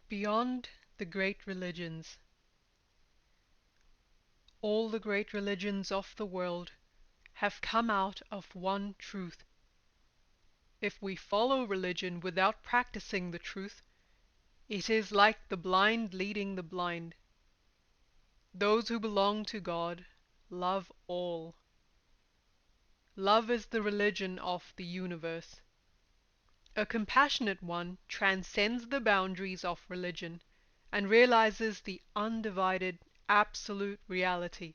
Beyond the great religions. All the great religions of the world have come out of one truth. If we follow religion without practicing the truth, it is like the blind leading the blind. Those who belong to God love all. Love is the religion of the universe. A compassionate one transcends the boundaries of religion and realizes the undivided, absolute reality.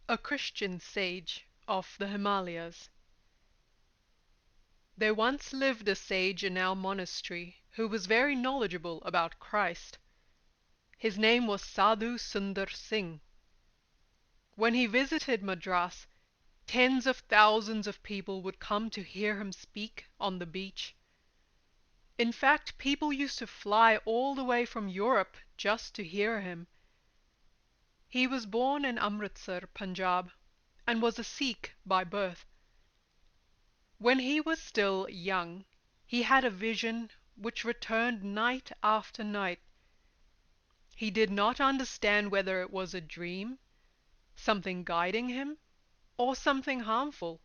A Christian sage of the Himalayas. There once lived a sage in our monastery who was very knowledgeable about Christ. His name was Sadhu Sundar Singh. When he visited Madras, tens of thousands of people would come to hear him speak on the beach. In fact, people used to fly all the way from Europe just to hear him. He was born in Amritsar, Punjab, and was a Sikh by birth. When he was still young, he had a vision which returned night after night. He did not understand whether it was a dream, something guiding him, or something harmful.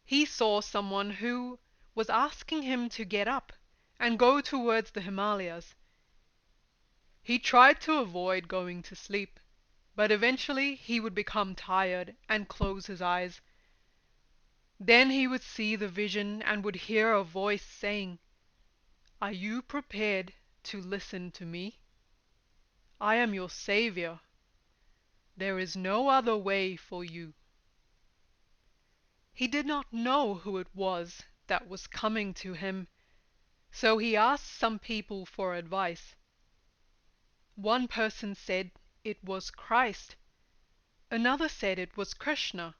He saw someone who was asking him to get up and go towards the Himalayas. He tried to avoid going to sleep, but eventually he would become tired and close his eyes. Then he would see the vision and would hear a voice saying, "Are you prepared to listen to me? I am your savior. There is no other way for you." He did not know who it was that was coming to him, so he asked some people for advice. One person said it was Christ, another said it was Krishna,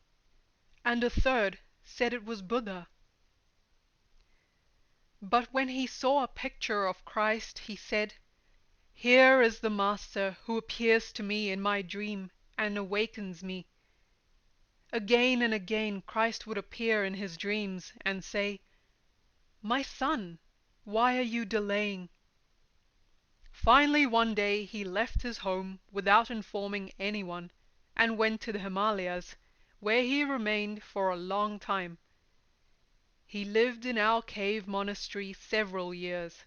and a third said it was Buddha. But when he saw a picture of Christ, he said, "Here is the Master who appears to me in my dream and awakens me." Again and again Christ would appear in his dreams and say, "My son, why are you delaying?" Finally one day he left his home without informing anyone and went to the Himalayas, where he remained for a long time. He lived in our cave monastery several years.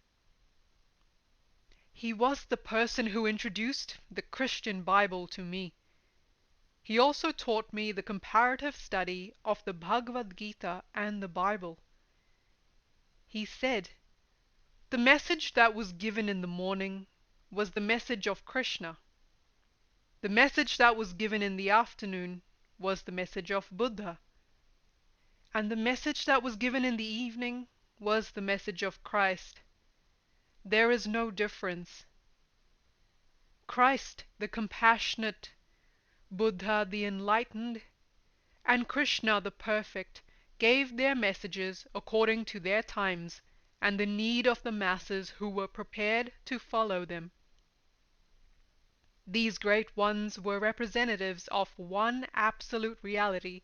He was the person who introduced the Christian Bible to me. He also taught me the comparative study of the Bhagavad Gita and the Bible. He said, "The message that was given in the morning was the message of Krishna. The message that was given in the afternoon was the message of Buddha. And the message that was given in the evening was the message of Christ. There is no difference. Christ, the compassionate, Buddha, the enlightened, and Krishna, the perfect, gave their messages according to their times and the need of the masses who were prepared to follow them. These great ones were representatives of one absolute reality,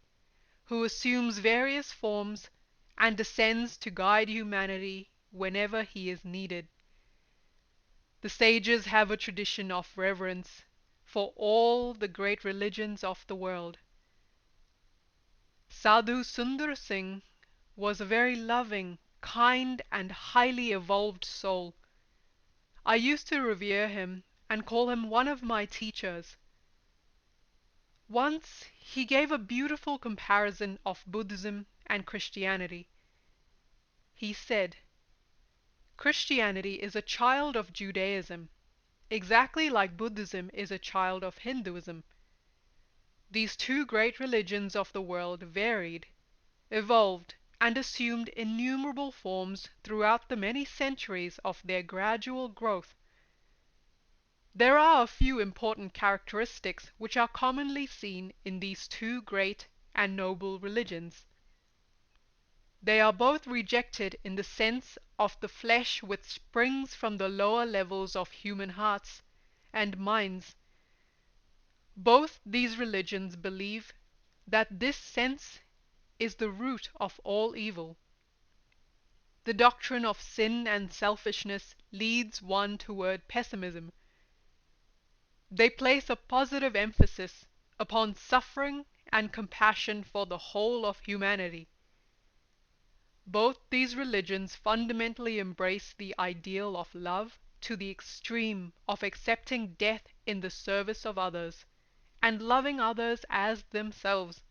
who assumes various forms and descends to guide humanity whenever he is needed. The sages have a tradition of reverence for all the great religions of the world. Sadhu Sundar Singh was a very loving, kind, and highly evolved soul. I used to revere him and call him one of my teachers. Once he gave a beautiful comparison of Buddhism and Christianity. He said, "Christianity is a child of Judaism, exactly like Buddhism is a child of Hinduism. These two great religions of the world varied, evolved, and assumed innumerable forms throughout the many centuries of their gradual growth. There are a few important characteristics which are commonly seen in these two great and noble religions. They are both rejected in the sense of the flesh which springs from the lower levels of human hearts and minds. Both these religions believe that this sense is the root of all evil. The doctrine of sin and selfishness leads one toward pessimism. They place a positive emphasis upon suffering and compassion for the whole of humanity. Both these religions fundamentally embrace the ideal of love to the extreme of accepting death in the service of others, and loving others as themselves.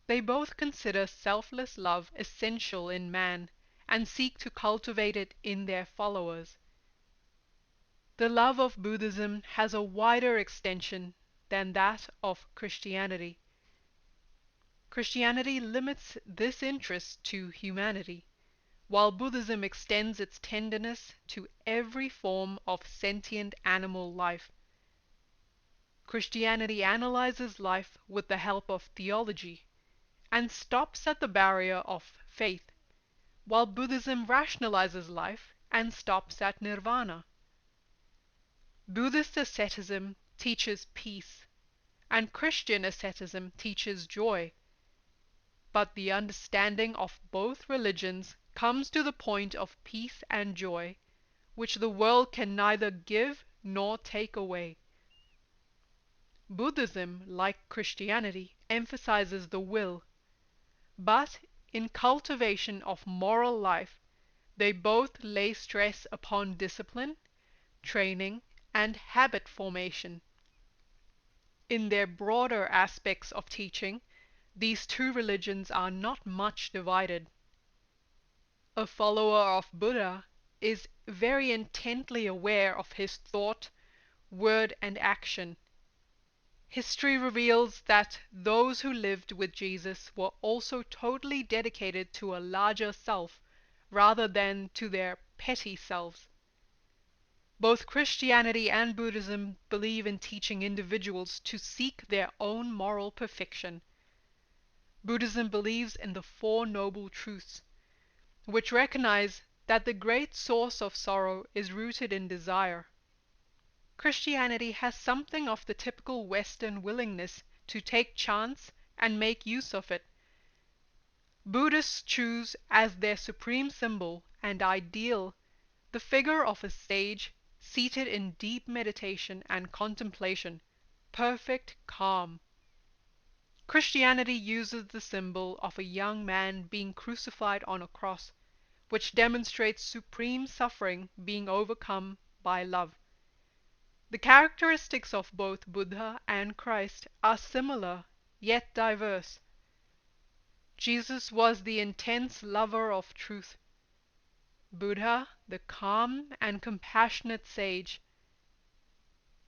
They both consider selfless love essential in man, and seek to cultivate it in their followers. The love of Buddhism has a wider extension than that of Christianity. Christianity limits this interest to humanity, while Buddhism extends its tenderness to every form of sentient animal life. Christianity analyzes life with the help of theology, and stops at the barrier of faith, while Buddhism rationalizes life and stops at nirvana. Buddhist asceticism teaches peace, and Christian asceticism teaches joy. But the understanding of both religions comes to the point of peace and joy, which the world can neither give nor take away. Buddhism, like Christianity, emphasizes the will, but in cultivation of moral life, they both lay stress upon discipline, training, and habit formation. In their broader aspects of teaching, these two religions are not much divided. A follower of Buddha is very intently aware of his thought, word, and action. History reveals that those who lived with Jesus were also totally dedicated to a larger self, rather than to their petty selves. Both Christianity and Buddhism believe in teaching individuals to seek their own moral perfection. Buddhism believes in the Four Noble Truths, which recognize that the great source of sorrow is rooted in desire. Christianity has something of the typical Western willingness to take chance and make use of it. Buddhists choose as their supreme symbol and ideal the figure of a sage seated in deep meditation and contemplation, perfect calm. Christianity uses the symbol of a young man being crucified on a cross, which demonstrates supreme suffering being overcome by love. The characteristics of both Buddha and Christ are similar, yet diverse. Jesus was the intense lover of truth. Buddha, the calm and compassionate sage.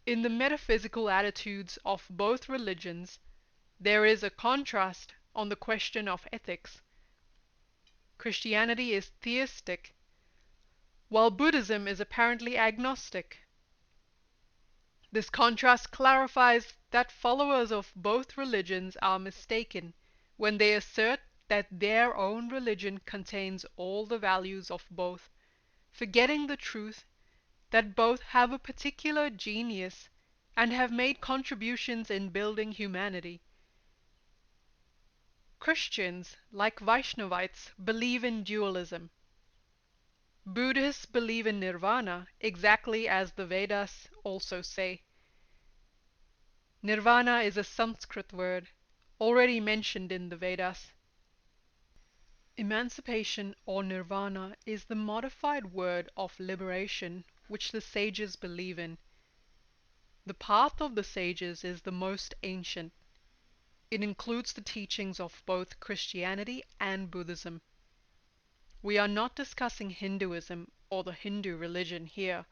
In the metaphysical attitudes of both religions, there is a contrast on the question of ethics. Christianity is theistic, while Buddhism is apparently agnostic. This contrast clarifies that followers of both religions are mistaken when they assert that their own religion contains all the values of both, forgetting the truth that both have a particular genius and have made contributions in building humanity. Christians, like Vaishnavites, believe in dualism. Buddhists believe in nirvana exactly as the Vedas also say. Nirvana is a Sanskrit word, already mentioned in the Vedas. Emancipation or nirvana is the modified word of liberation which the sages believe in. The path of the sages is the most ancient. It includes the teachings of both Christianity and Buddhism. We are not discussing Hinduism or the Hindu religion here,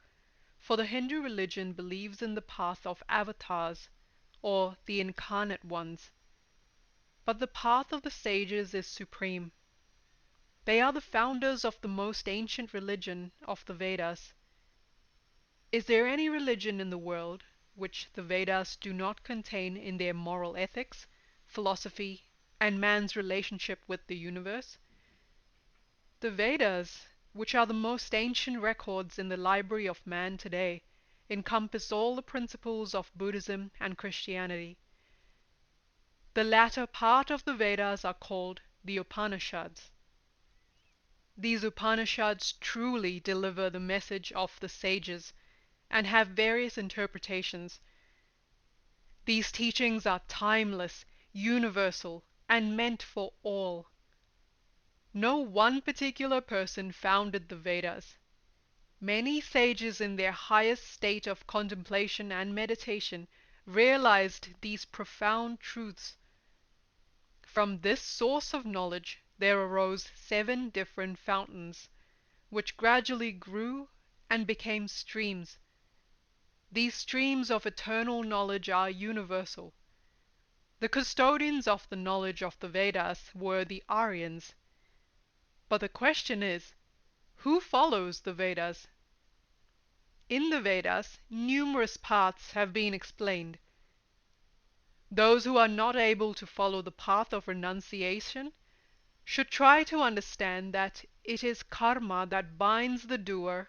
for the Hindu religion believes in the path of avatars, or the incarnate ones. But the path of the sages is supreme. They are the founders of the most ancient religion of the Vedas. Is there any religion in the world which the Vedas do not contain in their moral ethics, philosophy, and man's relationship with the universe? The Vedas, which are the most ancient records in the library of man today, encompass all the principles of Buddhism and Christianity. The latter part of the Vedas are called the Upanishads. These Upanishads truly deliver the message of the sages and have various interpretations. These teachings are timeless, universal, and meant for all. No one particular person founded the Vedas. Many sages in their highest state of contemplation and meditation realized these profound truths. From this source of knowledge there arose 7 different fountains, which gradually grew and became streams. These streams of eternal knowledge are universal. The custodians of the knowledge of the Vedas were the Aryans. But the question is, who follows the Vedas? In the Vedas, numerous paths have been explained. Those who are not able to follow the path of renunciation should try to understand that it is karma that binds the doer,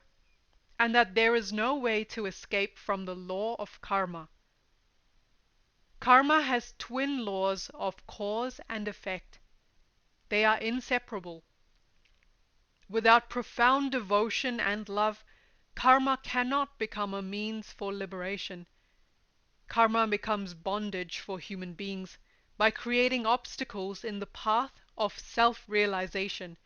and that there is no way to escape from the law of karma. Karma has twin laws of cause and effect. They are inseparable. Without profound devotion and love, karma cannot become a means for liberation. Karma becomes bondage for human beings by creating obstacles in the path of self-realization.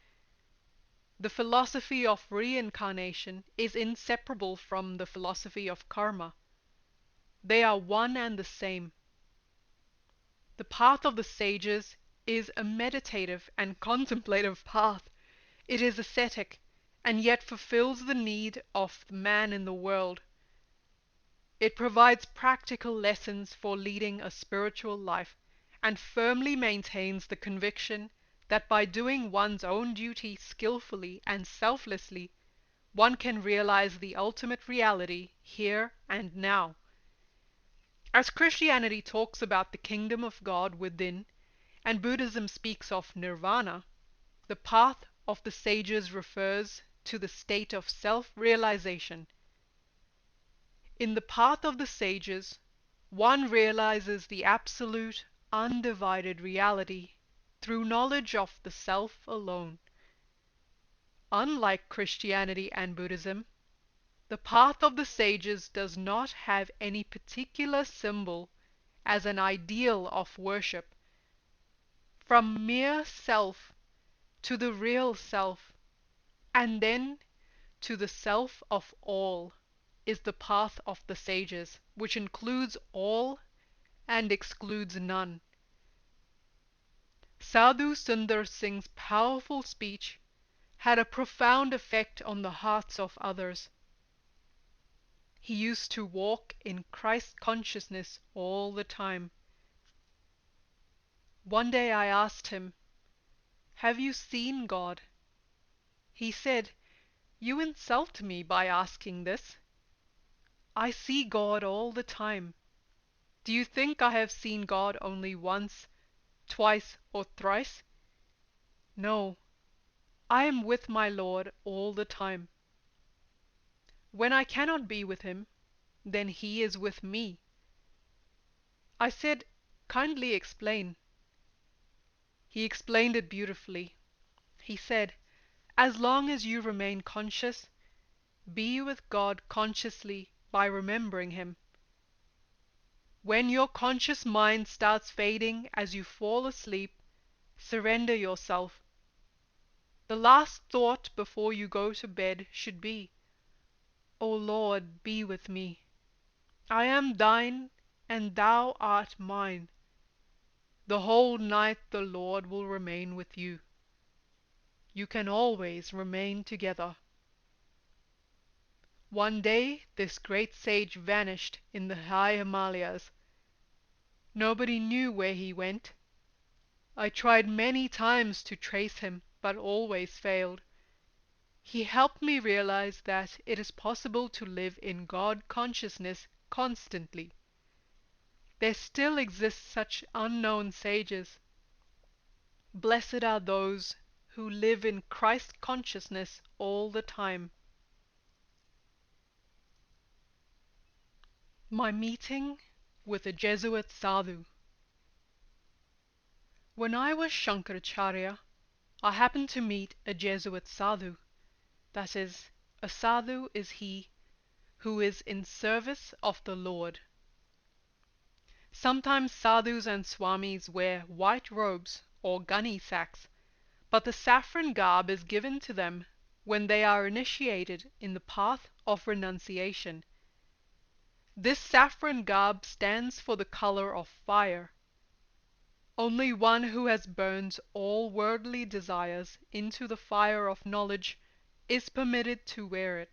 The philosophy of reincarnation is inseparable from the philosophy of karma. They are one and the same. The path of the sages is a meditative and contemplative path. It is ascetic, and yet fulfills the need of man in the world. It provides practical lessons for leading a spiritual life, and firmly maintains the conviction that by doing one's own duty skillfully and selflessly, one can realize the ultimate reality here and now. As Christianity talks about the kingdom of God within, and Buddhism speaks of nirvana, the path of the sages refers to the state of self-realization. In the path of the sages, one realizes the absolute, undivided reality through knowledge of the self alone. Unlike Christianity and Buddhism, the path of the sages does not have any particular symbol as an ideal of worship. From mere self to the real self, and then to the self of all, is the path of the sages, which includes all and excludes none. Sadhu Sundar Singh's powerful speech had a profound effect on the hearts of others. He used to walk in Christ consciousness all the time. One day I asked him, "Have you seen God?" He said, "You insult me by asking this. I see God all the time. Do you think I have seen God only once, twice, or thrice? No, I am with my Lord all the time. When I cannot be with him, then he is with me." I said, "Kindly explain." He explained it beautifully. He said, "As long as you remain conscious, be with God consciously by remembering him. When your conscious mind starts fading as you fall asleep, surrender yourself. The last thought before you go to bed should be, 'O Lord, be with me. I am thine, and thou art mine.' The whole night the Lord will remain with you. You can always remain together." One day this great sage vanished in the high Himalayas. Nobody knew where he went. I tried many times to trace him, but always failed. He helped me realize that it is possible to live in God consciousness constantly. There still exist such unknown sages. Blessed are those who live in Christ consciousness all the time. My meeting with a Jesuit Sadhu. When I was Shankaracharya, I happened to meet a Jesuit Sadhu. That is, a Sadhu is he who is in service of the Lord. Sometimes sadhus and swamis wear white robes or gunny sacks, but the saffron garb is given to them when they are initiated in the path of renunciation. This saffron garb stands for the color of fire. Only one who has burned all worldly desires into the fire of knowledge is permitted to wear it.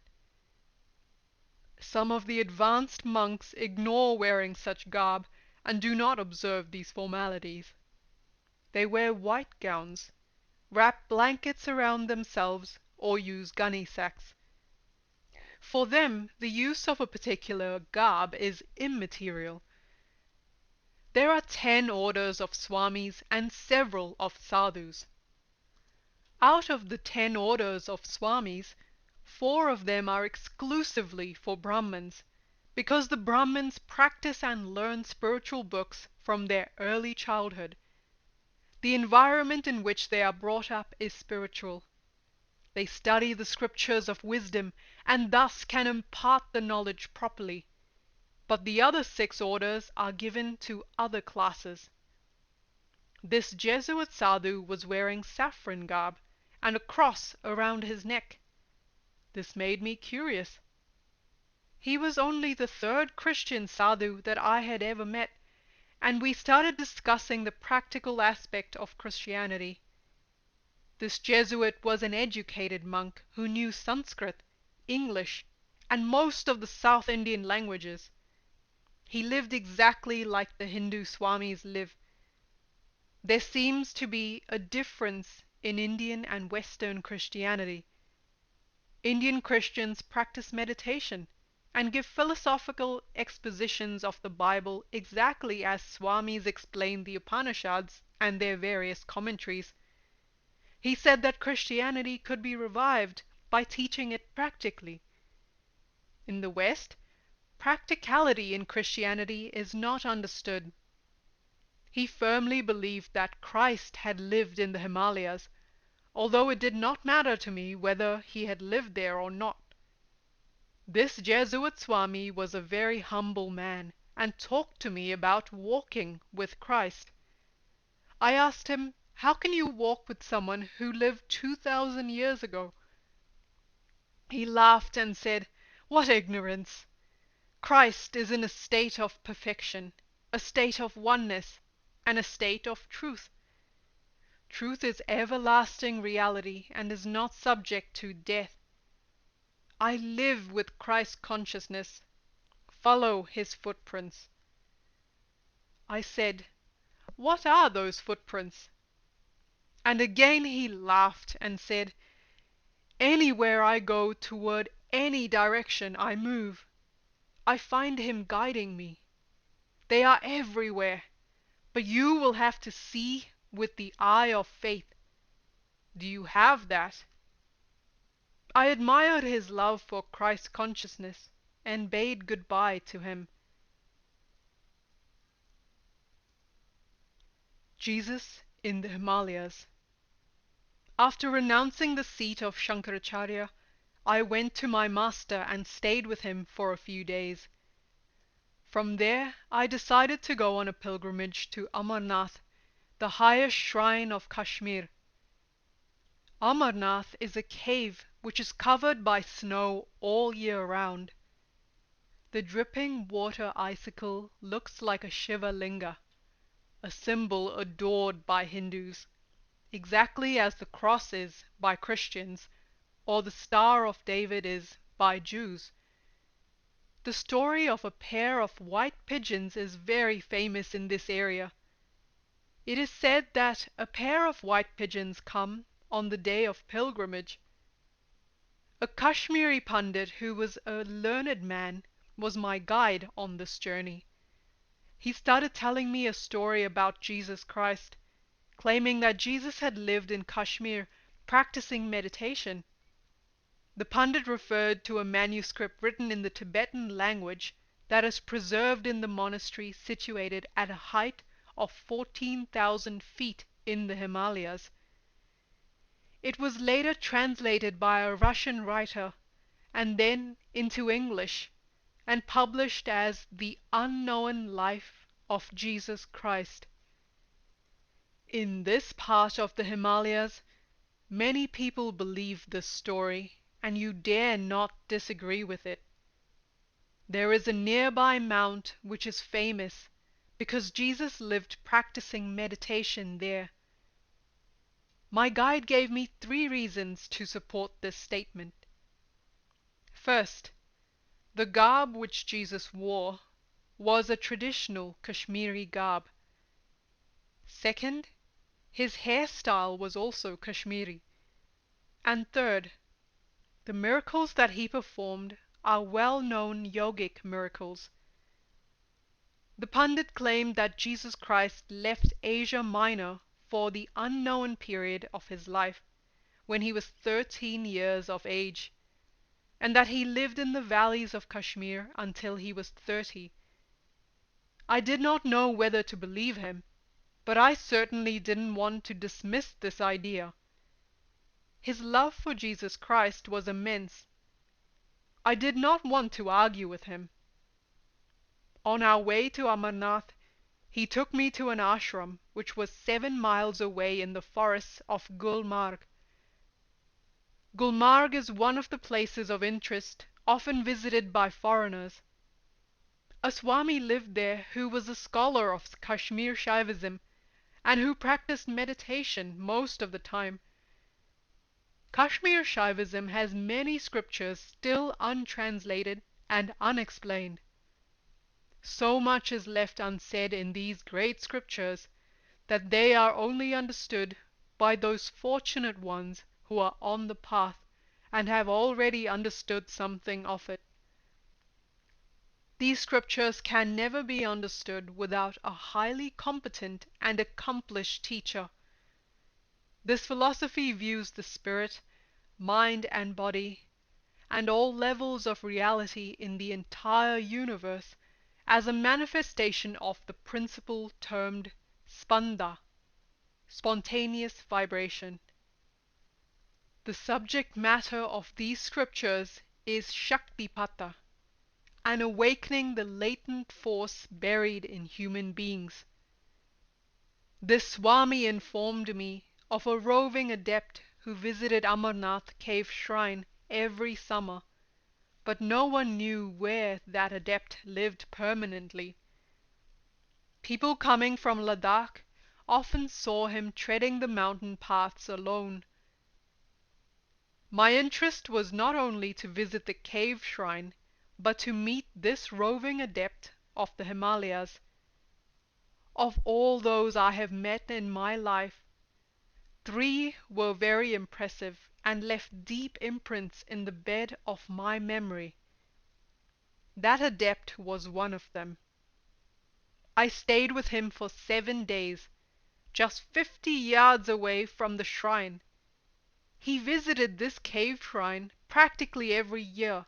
Some of the advanced monks ignore wearing such garb and do not observe these formalities. They wear white gowns, wrap blankets around themselves, or use gunny sacks. For them, the use of a particular garb is immaterial. There are 10 orders of swamis and several of sadhus. Out of the 10 orders of swamis, 4 of them are exclusively for Brahmins, because the Brahmins practice and learn spiritual books from their early childhood. The environment in which they are brought up is spiritual. They study the scriptures of wisdom and thus can impart the knowledge properly. But the other 6 orders are given to other classes. This Jesuit Sadhu was wearing saffron garb and a cross around his neck. This made me curious. He was only the 3rd Christian Sadhu that I had ever met, and we started discussing the practical aspect of Christianity. This Jesuit was an educated monk who knew Sanskrit, English, and most of the South Indian languages. He lived exactly like the Hindu swamis live. There seems to be a difference in Indian and Western Christianity. Indian Christians practice meditation and give philosophical expositions of the Bible exactly as swamis explain the Upanishads and their various commentaries. He said that Christianity could be revived by teaching it practically. In the West, practicality in Christianity is not understood. He firmly believed that Christ had lived in the Himalayas, although it did not matter to me whether he had lived there or not. This Jesuit Swami was a very humble man and talked to me about walking with Christ. I asked him, "How can you walk with someone who lived 2,000 years ago?" He laughed and said, "What ignorance! Christ is in a state of perfection, a state of oneness, and a state of truth. Truth is everlasting reality and is not subject to death. I live with Christ consciousness. Follow his footprints." I said, "What are those footprints?" And again he laughed and said, "Anywhere I go, toward any direction I move, I find him guiding me. They are everywhere, but you will have to see with the eye of faith. Do you have that?" I admired his love for Christ consciousness and bade goodbye to him. Jesus in the Himalayas. After renouncing the seat of Shankaracharya, I went to my master and stayed with him for a few days. From there I decided to go on a pilgrimage to Amarnath, the highest shrine of Kashmir. Amarnath is a cave which is covered by snow all year round. The dripping water icicle looks like a Shiva linga, a symbol adored by Hindus, exactly as the cross is by Christians, or the Star of David is by Jews. The story of a pair of white pigeons is very famous in this area. It is said that a pair of white pigeons come on the day of pilgrimage. A Kashmiri Pandit who was a learned man was my guide on this journey. He started telling me a story about Jesus Christ, claiming that Jesus had lived in Kashmir practicing meditation. The Pandit referred to a manuscript written in the Tibetan language that is preserved in the monastery situated at a height of 14,000 feet in the Himalayas. It was later translated by a Russian writer and then into English and published as The Unknown Life of Jesus Christ. In this part of the Himalayas, many people believe this story, and you dare not disagree with it. There is a nearby mount which is famous because Jesus lived practicing meditation there. My guide gave me 3 reasons to support this statement. First, the garb which Jesus wore was a traditional Kashmiri garb. Second, his hairstyle was also Kashmiri. And third, the miracles that he performed are well-known yogic miracles. The pundit claimed that Jesus Christ left Asia Minor for the unknown period of his life, when he was 13 years of age, and that he lived in the valleys of Kashmir until he was 30. I did not know whether to believe him, but I certainly didn't want to dismiss this idea. His love for Jesus Christ was immense. I did not want to argue with him. On our way to Amarnath, he took me to an ashram which was 7 miles away in the forests of Gulmarg. Gulmarg is one of the places of interest often visited by foreigners. A Swami lived there who was a scholar of Kashmir Shaivism and who practiced meditation most of the time. Kashmir Shaivism has many scriptures still untranslated and unexplained. So much is left unsaid in these great scriptures that they are only understood by those fortunate ones who are on the path and have already understood something of it. These scriptures can never be understood without a highly competent and accomplished teacher. This philosophy views the spirit, mind and body, and all levels of reality in the entire universe as a manifestation of the principle termed spanda, spontaneous vibration. The subject matter of these scriptures is Shaktipata, an awakening the latent force buried in human beings. This Swami informed me of a roving adept who visited Amarnath cave shrine every summer, but no one knew where that adept lived permanently. People coming from Ladakh often saw him treading the mountain paths alone. My interest was not only to visit the cave shrine, but to meet this roving adept of the Himalayas. Of all those I have met in my life, 3 were very impressive and left deep imprints in the bed of my memory. That adept was one of them. I stayed with him for 7 days, just 50 yards away from the shrine. He visited this cave shrine practically every year.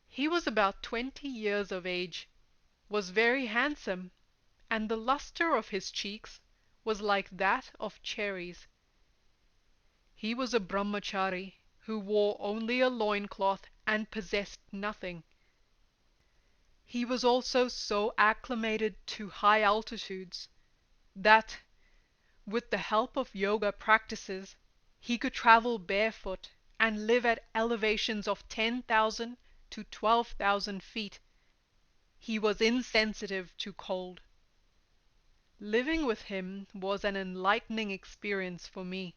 He was about 20 years of age, was very handsome, and the luster of his cheeks was like that of cherries. He was a brahmachari who wore only a loincloth and possessed nothing. He was also so acclimated to high altitudes that, with the help of yoga practices, he could travel barefoot and live at elevations of 10,000 to 12,000 feet. He was insensitive to cold. Living with him was an enlightening experience for me.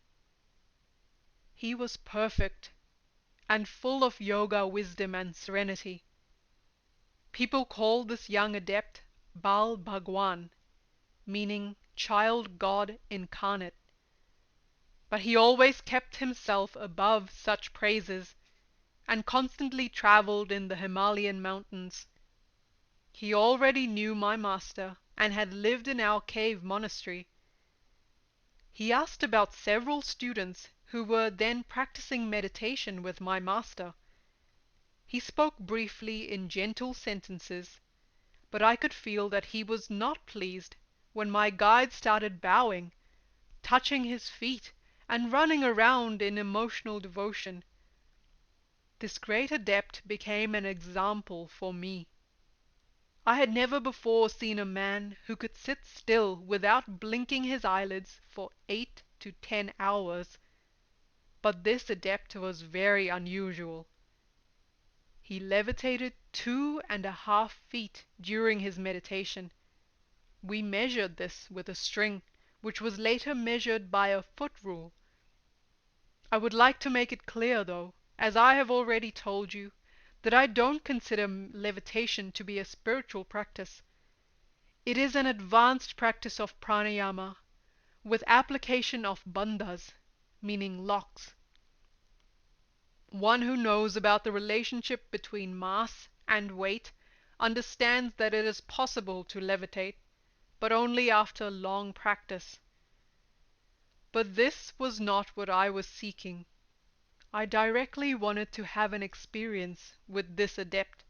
He was perfect and full of yoga wisdom and serenity. People call this young adept Bal Bhagwan, meaning child God incarnate. But he always kept himself above such praises and constantly traveled in the Himalayan mountains. He already knew my master and had lived in our cave monastery. He asked about several students who were then practicing meditation with my master. He spoke briefly in gentle sentences, but I could feel that he was not pleased when my guide started bowing, touching his feet, and running around in emotional devotion. This great adept became an example for me. I had never before seen a man who could sit still without blinking his eyelids for 8 to 10 hours, but this adept was very unusual. He levitated 2.5 feet during his meditation. We measured this with a string, which was later measured by a foot rule. I would like to make it clear, though, as I have already told you, that I don't consider levitation to be a spiritual practice. It is an advanced practice of pranayama, with application of bandhas, meaning locks. One who knows about the relationship between mass and weight understands that it is possible to levitate, but only after long practice. But this was not what I was seeking. I directly wanted to have an experience with this adept.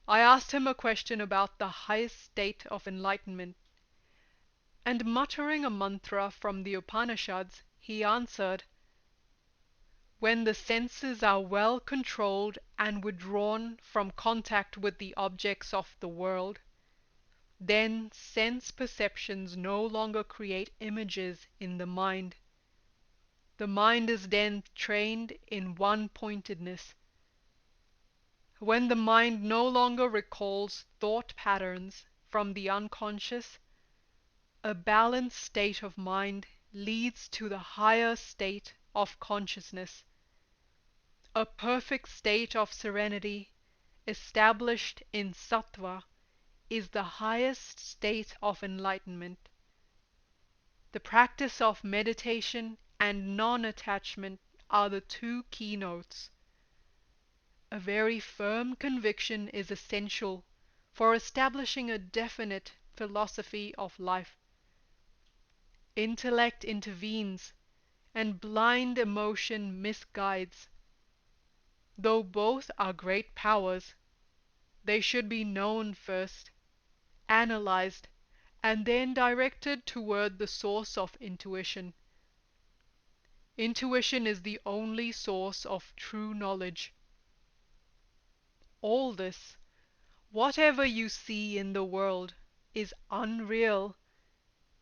I asked him a question about the highest state of enlightenment, and muttering a mantra from the Upanishads, he answered, "When the senses are well controlled and withdrawn from contact with the objects of the world, then sense perceptions no longer create images in the mind. The mind is then trained in one-pointedness. When the mind no longer recalls thought patterns from the unconscious, a balanced state of mind leads to the higher state of consciousness. A perfect state of serenity, established in sattva, is the highest state of enlightenment. The practice of meditation and non-attachment are the two keynotes. A very firm conviction is essential for establishing a definite philosophy of life. Intellect intervenes, and blind emotion misguides. Though both are great powers, they should be known first, analyzed, and then directed toward the source of intuition. Intuition is the only source of true knowledge. All this, whatever you see in the world, is unreal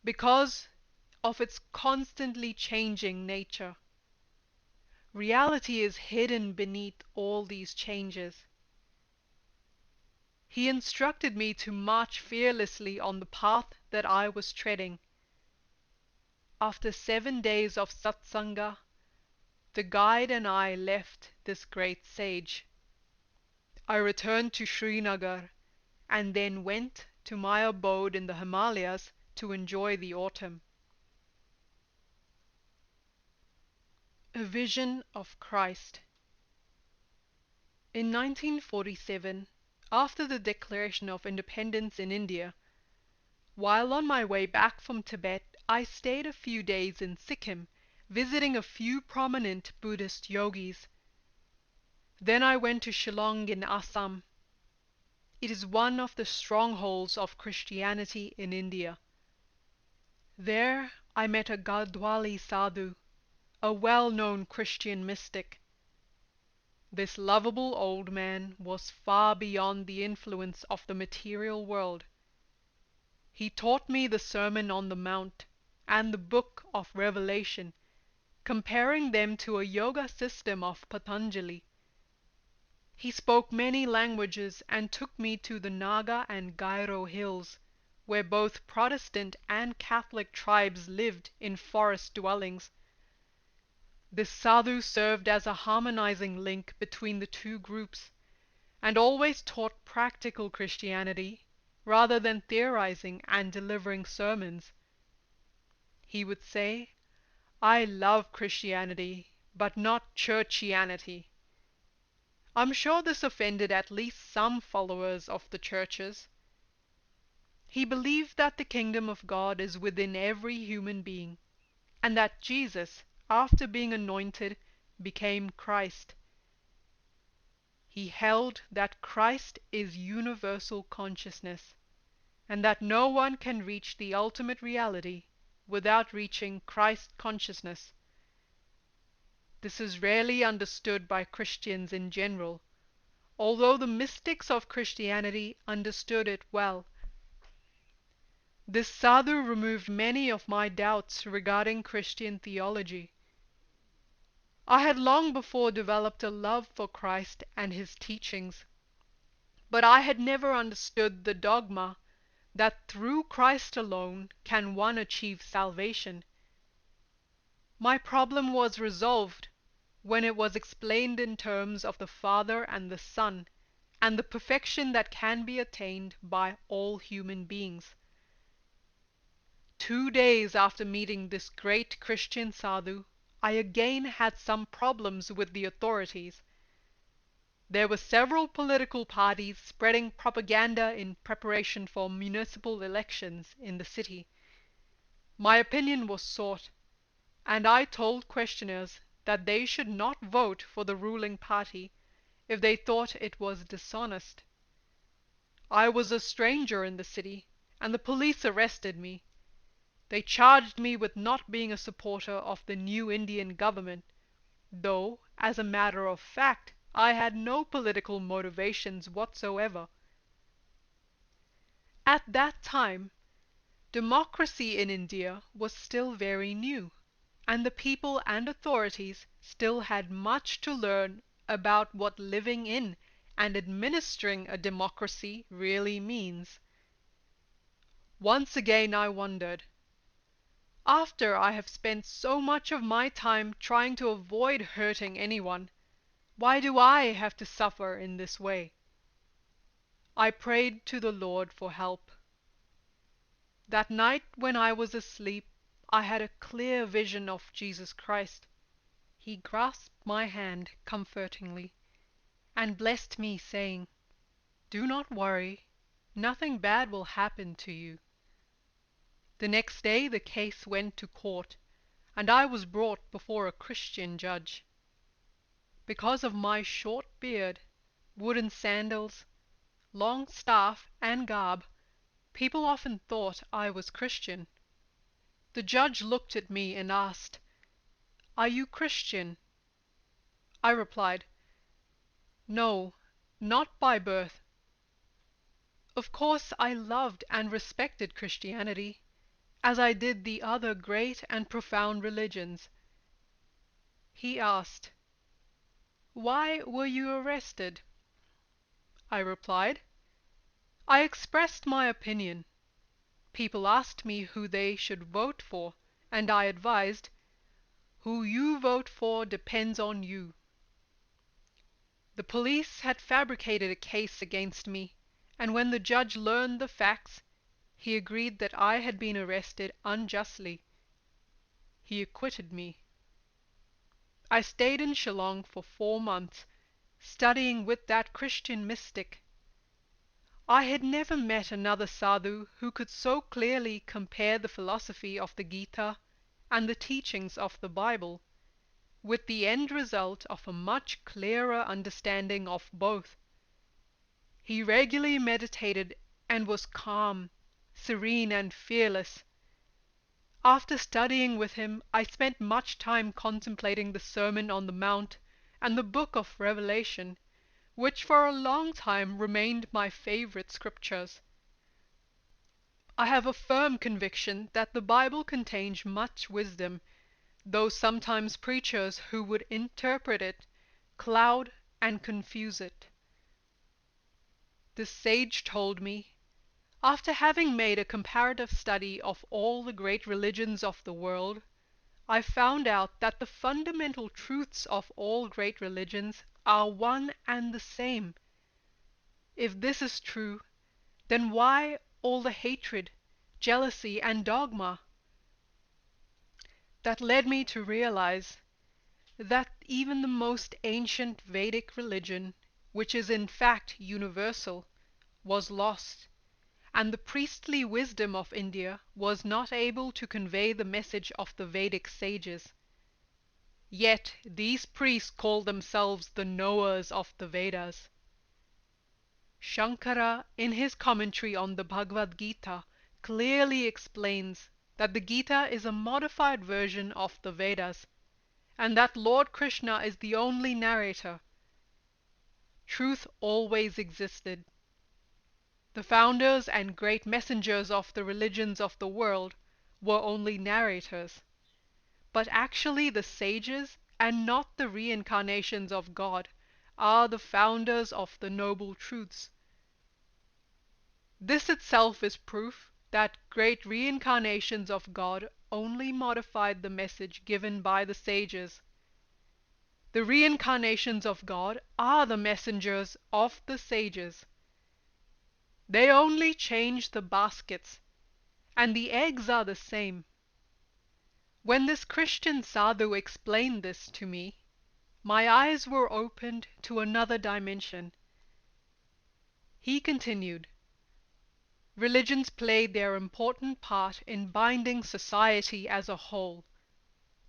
because of its constantly changing nature. Reality is hidden beneath all these changes. He instructed me to march fearlessly on the path that I was treading. After 7 days of satsanga, the guide and I left this great sage. I returned to Srinagar and then went to my abode in the Himalayas to enjoy the autumn. A Vision of Christ. In 1947, after the declaration of independence in India, while on my way back from Tibet, I stayed a few days in Sikkim, visiting a few prominent Buddhist yogis. Then I went to Shillong in Assam. It is one of the strongholds of Christianity in India. There I met a Gadwali Sadhu, a well-known Christian mystic. This lovable old man was far beyond the influence of the material world. He taught me the Sermon on the Mount and the Book of Revelation, comparing them to a yoga system of Patanjali. He spoke many languages and took me to the Naga and Gairo hills, where both Protestant and Catholic tribes lived in forest dwellings. This sadhu served as a harmonizing link between the two groups, and always taught practical Christianity rather than theorizing and delivering sermons. He would say, "I love Christianity, but not churchianity." I'm sure this offended at least some followers of the churches. He believed that the kingdom of God is within every human being, and that Jesus, after being anointed, became Christ. He held that Christ is universal consciousness, and that no one can reach the ultimate reality without reaching Christ consciousness. This is rarely understood by Christians in general, although the mystics of Christianity understood it well. This sadhu removed many of my doubts regarding Christian theology. I had long before developed a love for Christ and his teachings, but I had never understood the dogma that through Christ alone can one achieve salvation. My problem was resolved when it was explained in terms of the Father and the Son, and the perfection that can be attained by all human beings. 2 days after meeting this great Christian sadhu, I again had some problems with the authorities. There were several political parties spreading propaganda in preparation for municipal elections in the city. My opinion was sought, and I told questioners that they should not vote for the ruling party if they thought it was dishonest. I was a stranger in the city, and the police arrested me. They charged me with not being a supporter of the new Indian government, though, as a matter of fact, I had no political motivations whatsoever. At that time, democracy in India was still very new, and the people and authorities still had much to learn about what living in and administering a democracy really means. Once again I wondered, after I have spent so much of my time trying to avoid hurting anyone, why do I have to suffer in this way? I prayed to the Lord for help. That night when I was asleep, I had a clear vision of Jesus Christ. He grasped my hand comfortingly and blessed me, saying, "Do not worry, nothing bad will happen to you." The next day the case went to court, and I was brought before a Christian judge. Because of my short beard, wooden sandals, long staff, and garb, people often thought I was Christian. The judge looked at me and asked, "Are you Christian?" I replied, "No, not by birth." Of course I loved and respected Christianity, as I did the other great and profound religions. He asked, "Why were you arrested?" I replied, "I expressed my opinion. People asked me who they should vote for, and I advised, 'Who you vote for depends on you.' The police had fabricated a case against me, and when the judge learned the facts, he agreed that I had been arrested unjustly. He acquitted me. I stayed in Shillong for 4 months, studying with that Christian mystic. I had never met another sadhu who could so clearly compare the philosophy of the Gita and the teachings of the Bible, with the end result of a much clearer understanding of both. He regularly meditated and was calm, serene, and fearless. After studying with him, I spent much time contemplating the Sermon on the Mount and the Book of Revelation, which for a long time remained my favorite scriptures. I have a firm conviction that the Bible contains much wisdom, though sometimes preachers who would interpret it cloud and confuse it. This sage told me, after having made a comparative study of all the great religions of the world, I found out that the fundamental truths of all great religions are one and the same. If this is true, then why all the hatred, jealousy, and dogma? That led me to realize that even the most ancient Vedic religion, which is in fact universal, was lost, and the priestly wisdom of India was not able to convey the message of the Vedic sages. Yet these priests call themselves the knowers of the Vedas. Shankara, in his commentary on the Bhagavad Gita, clearly explains that the Gita is a modified version of the Vedas, and that Lord Krishna is the only narrator. Truth always existed. The founders and great messengers of the religions of the world were only narrators, but actually the sages, and not the reincarnations of God, are the founders of the noble truths. This itself is proof that great reincarnations of God only modified the message given by the sages. The reincarnations of God are the messengers of the sages. They only change the baskets, and the eggs are the same. When this Christian sadhu explained this to me, my eyes were opened to another dimension. He continued, religions played their important part in binding society as a whole.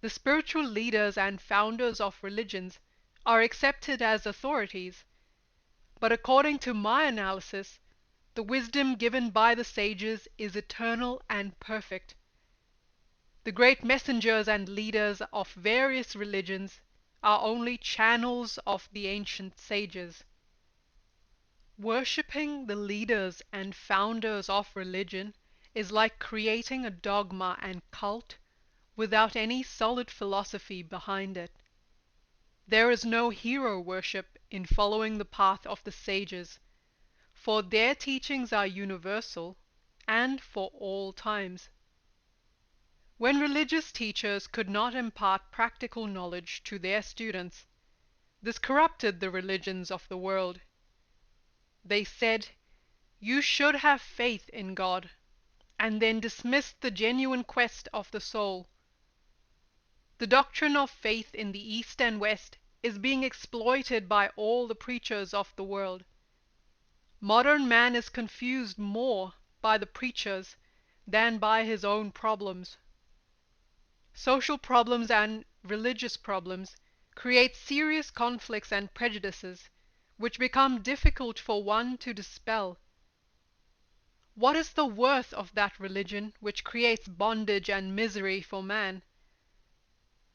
The spiritual leaders and founders of religions are accepted as authorities, but according to my analysis, the wisdom given by the sages is eternal and perfect. The great messengers and leaders of various religions are only channels of the ancient sages. Worshipping the leaders and founders of religion is like creating a dogma and cult without any solid philosophy behind it. There is no hero worship in following the path of the sages, for their teachings are universal and for all times. When religious teachers could not impart practical knowledge to their students, this corrupted the religions of the world. They said, "You should have faith in God," and then dismissed the genuine quest of the soul. The doctrine of faith in the East and West is being exploited by all the preachers of the world. Modern man is confused more by the preachers than by his own problems. Social problems and religious problems create serious conflicts and prejudices, which become difficult for one to dispel. What is the worth of that religion which creates bondage and misery for man?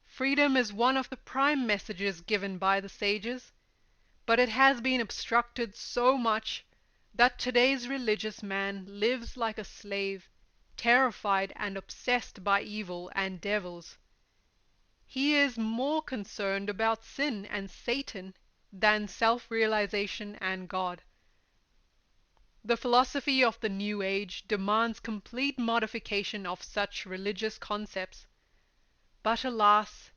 Freedom is one of the prime messages given by the sages, but it has been obstructed so much that today's religious man lives like a slave, terrified and obsessed by evil and devils. He is more concerned about sin and Satan than self-realization and God. The philosophy of the New Age demands complete modification of such religious concepts. But alas,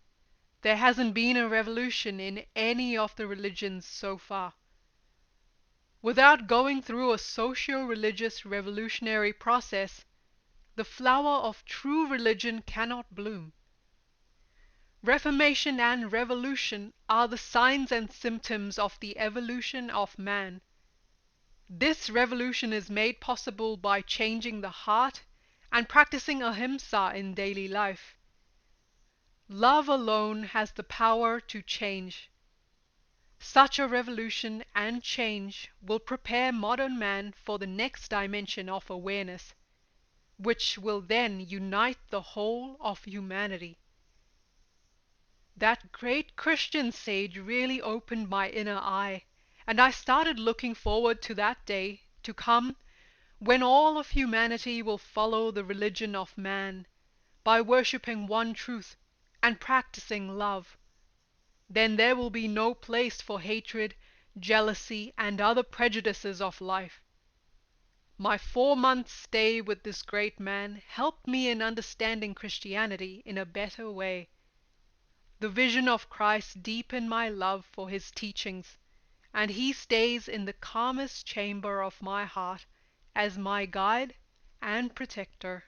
there hasn't been a revolution in any of the religions so far. Without going through a socio-religious revolutionary process, the flower of true religion cannot bloom. Reformation and revolution are the signs and symptoms of the evolution of man. This revolution is made possible by changing the heart and practicing ahimsa in daily life. Love alone has the power to change. Such a revolution and change will prepare modern man for the next dimension of awareness, which will then unite the whole of humanity. That great Christian sage really opened my inner eye, and I started looking forward to that day to come when all of humanity will follow the religion of man by worshipping one truth and practicing love. Then there will be no place for hatred, jealousy, and other prejudices of life. My 4 months' stay with this great man helped me in understanding Christianity in a better way. The vision of Christ deepened my love for his teachings, and he stays in the calmest chamber of my heart as my guide and protector.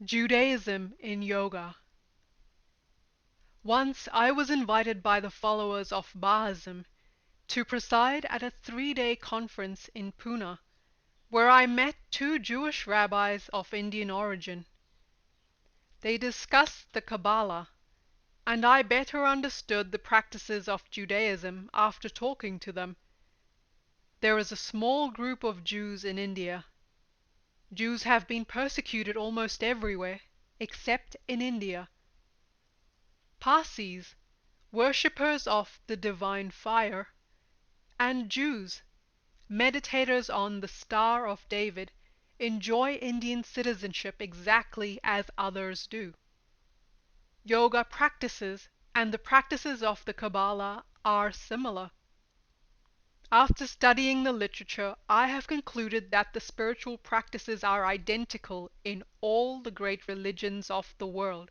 Judaism in Yoga. Once I was invited by the followers of Bahaism to preside at a 3-day conference in Pune, where I met 2 Jewish rabbis of Indian origin. They discussed the Kabbalah, and I better understood the practices of Judaism after talking to them. There is a small group of Jews in India. Jews have been persecuted almost everywhere, except in India. Parsis, worshippers of the divine fire, and Jews, meditators on the Star of David, enjoy Indian citizenship exactly as others do. Yoga practices and the practices of the Kabbalah are similar. After studying the literature, I have concluded that the spiritual practices are identical in all the great religions of the world.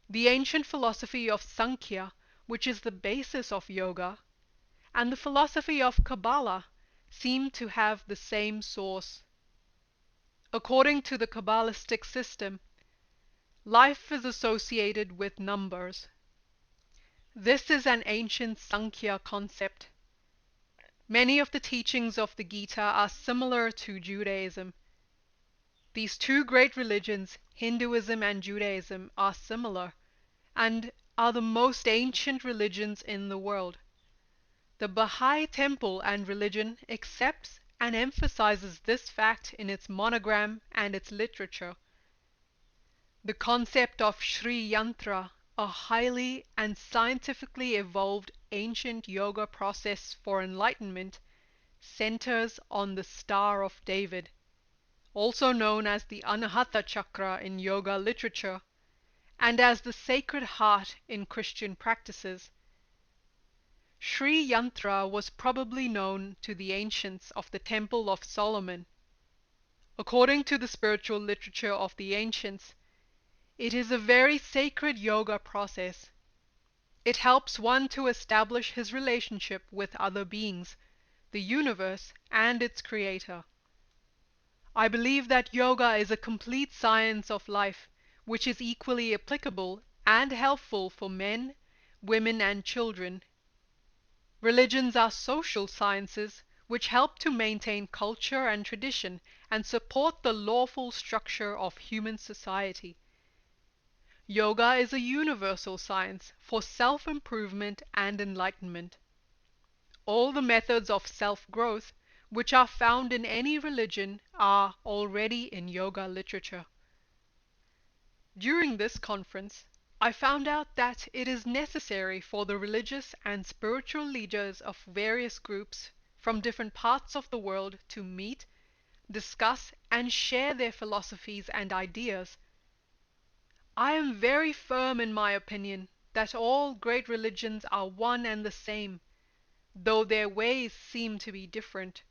The ancient philosophy of Sankhya, which is the basis of yoga, and the philosophy of Kabbalah seem to have the same source. According to the Kabbalistic system, life is associated with numbers. This is an ancient Sankhya concept. Many of the teachings of the Gita are similar to Judaism. These two great religions, Hinduism and Judaism, are similar and are the most ancient religions in the world. The Baha'i temple and religion accepts and emphasizes this fact in its monogram and its literature. The concept of Sri Yantra, a highly and scientifically evolved ancient yoga process for enlightenment, centers on the Star of David, also known as the Anahata Chakra in yoga literature, and as the Sacred Heart in Christian practices. Sri Yantra was probably known to the ancients of the Temple of Solomon. According to the spiritual literature of the ancients, it is a very sacred yoga process. It helps one to establish his relationship with other beings, the universe, and its creator. I believe that yoga is a complete science of life, which is equally applicable and helpful for men, women, and children. Religions are social sciences which help to maintain culture and tradition and support the lawful structure of human society. Yoga is a universal science for self-improvement and enlightenment. All the methods of self-growth which are found in any religion are already in yoga literature. During this conference, I found out that it is necessary for the religious and spiritual leaders of various groups from different parts of the world to meet, discuss, and share their philosophies and ideas. I am very firm in my opinion that all great religions are one and the same, though their ways seem to be different.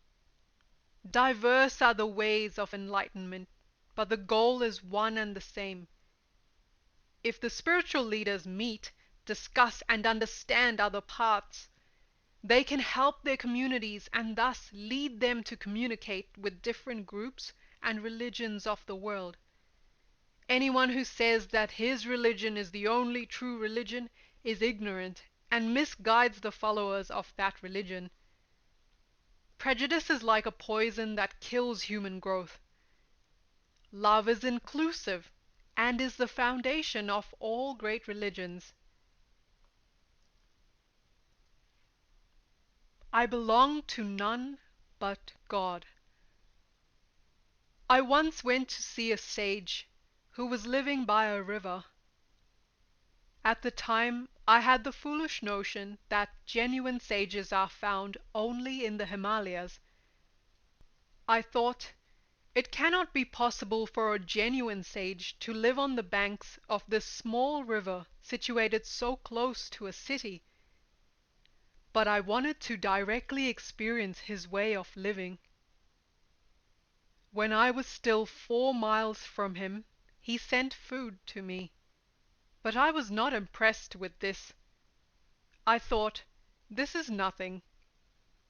Diverse are the ways of enlightenment, but the goal is one and the same. If the spiritual leaders meet, discuss, and understand other paths, they can help their communities and thus lead them to communicate with different groups and religions of the world. Anyone who says that his religion is the only true religion is ignorant and misguides the followers of that religion. Prejudice is like a poison that kills human growth. Love is inclusive and is the foundation of all great religions. I belong to none but God. I once went to see a sage who was living by a river. At the time, I had the foolish notion that genuine sages are found only in the Himalayas. I thought, it cannot be possible for a genuine sage to live on the banks of this small river situated so close to a city. But I wanted to directly experience his way of living. When I was still 4 miles from him, he sent food to me. But I was not impressed with this. I thought, this is nothing.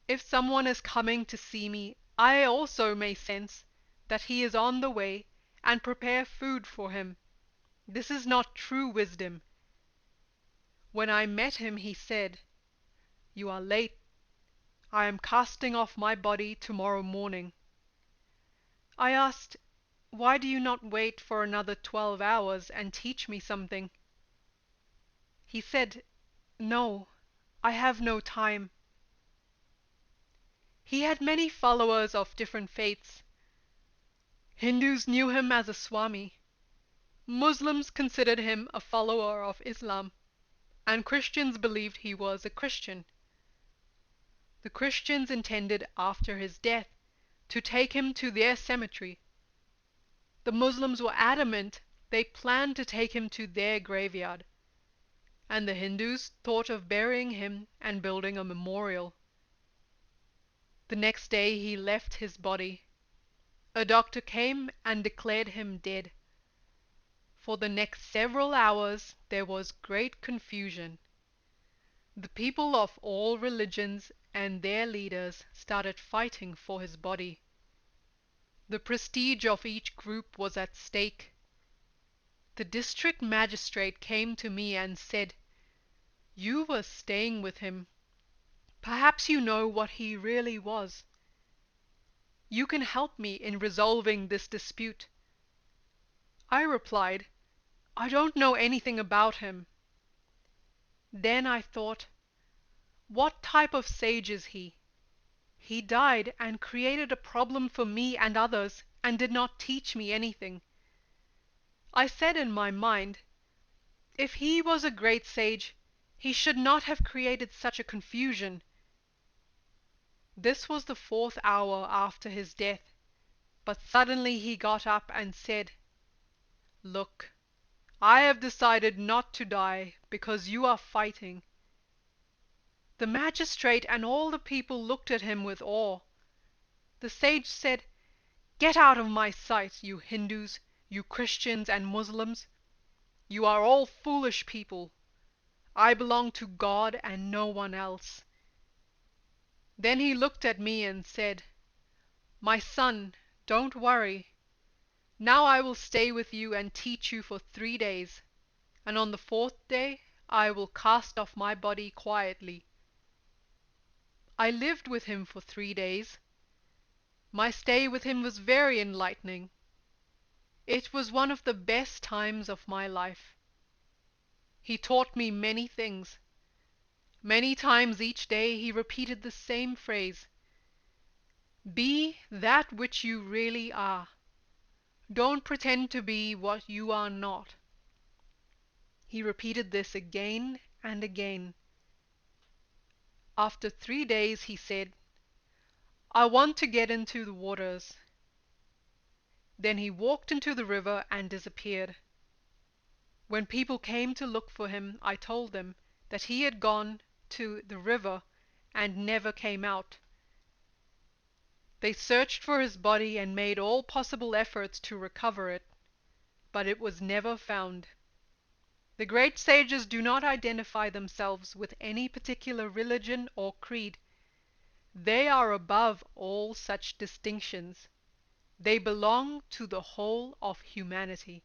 If someone is coming to see me, I also may sense that he is on the way and prepare food for him. This is not true wisdom. When I met him, he said, "You are late. I am casting off my body tomorrow morning." I asked, "Why do you not wait for another 12 hours and teach me something?" He said, "No, I have no time." He had many followers of different faiths. Hindus knew him as a Swami, Muslims considered him a follower of Islam, and Christians believed he was a Christian. The Christians intended, after his death, to take him to their cemetery. The Muslims were adamant they planned to take him to their graveyard, and the Hindus thought of burying him and building a memorial. The next day he left his body. A doctor came and declared him dead. For the next several hours there was great confusion. The people of all religions and their leaders started fighting for his body. The prestige of each group was at stake. The district magistrate came to me and said, "You were staying with him. Perhaps you know what he really was. You can help me in resolving this dispute." I replied, "I don't know anything about him." Then I thought, what type of sage is he? He died and created a problem for me and others and did not teach me anything. I said in my mind, if he was a great sage, he should not have created such a confusion. This was the 4th hour after his death, but suddenly he got up and said, "Look, I have decided not to die because you are fighting." The magistrate and all the people looked at him with awe. The sage said, "Get out of my sight, you Hindus, you Christians and Muslims. You are all foolish people. I belong to God and no one else." Then he looked at me and said, "My son, don't worry. Now I will stay with you and teach you for 3 days, and on the 4th day I will cast off my body quietly." I lived with him for 3 days. My stay with him was very enlightening. It was one of the best times of my life. He taught me many things. Many times each day he repeated the same phrase, "Be that which you really are. Don't pretend to be what you are not." He repeated this again and again. After 3 days he said, "I want to get into the waters." Then he walked into the river and disappeared. When people came to look for him, I told them that he had gone to the river and never came out. They searched for his body and made all possible efforts to recover it, but it was never found. The great sages do not identify themselves with any particular religion or creed. They are above all such distinctions. They belong to the whole of humanity.